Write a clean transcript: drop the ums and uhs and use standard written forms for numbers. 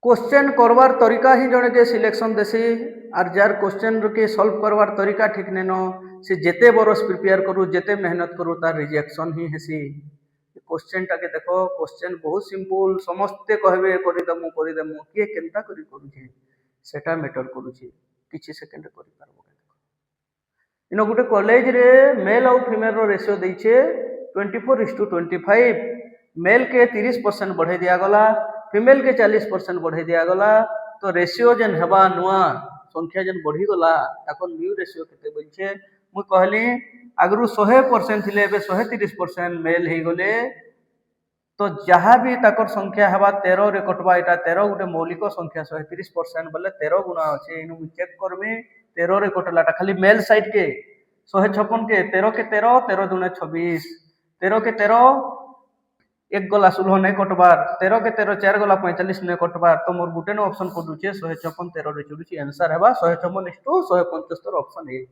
Question करवार तरीका ही जड़े के सिलेक्शन देसी और जार क्वेश्चन के सॉल्व करवार तरीका ठीक नहीं न से जेते बरस प्रिपेयर करूँ जेते मेहनत करूँ तार रिजेक्शन ही हेसी। क्वेश्चन टाके देखो क्वेश्चन बहुत सिंपल समस्ते कहबे करदेमु किए केनता करी करूछे सेटा मैटर करूछे किछि सेकेंड करि पारबो। इन गोटे कॉलेज रे मेल और फीमेल रो रेशियो दैछे 24:25 मेल के 30% बढ़ाई दिया गला फीमेल के 40% बढ़ाई दिया गला तो रेशियो जेन हेबा नुआ संख्या जेन बढ़ी गला तखन न्यू रेशियो केते बोलछे मु कहली आगरु 100% थिले बे 130% मेल हे गले तो जहाँ भी ताकर संख्या हेबा 13 रे कटबा एटा 13 गोटे मौलिक संख्या 130% बोले 13 गुणा अच्छे इनु चेक करबे 13 रे कटलाटा खाली मेल साइड के 156 के 13 के 13 13 दूने 26 13 के 13 एक गला 16 नहीं कटबार 13 के 13 4 गला 45 नहीं कटबार तो मोर गुटे न ऑप्शन को दुचे 156 13 रे चुरुची आंसर हेबा 156:175 ऑप्शन ए।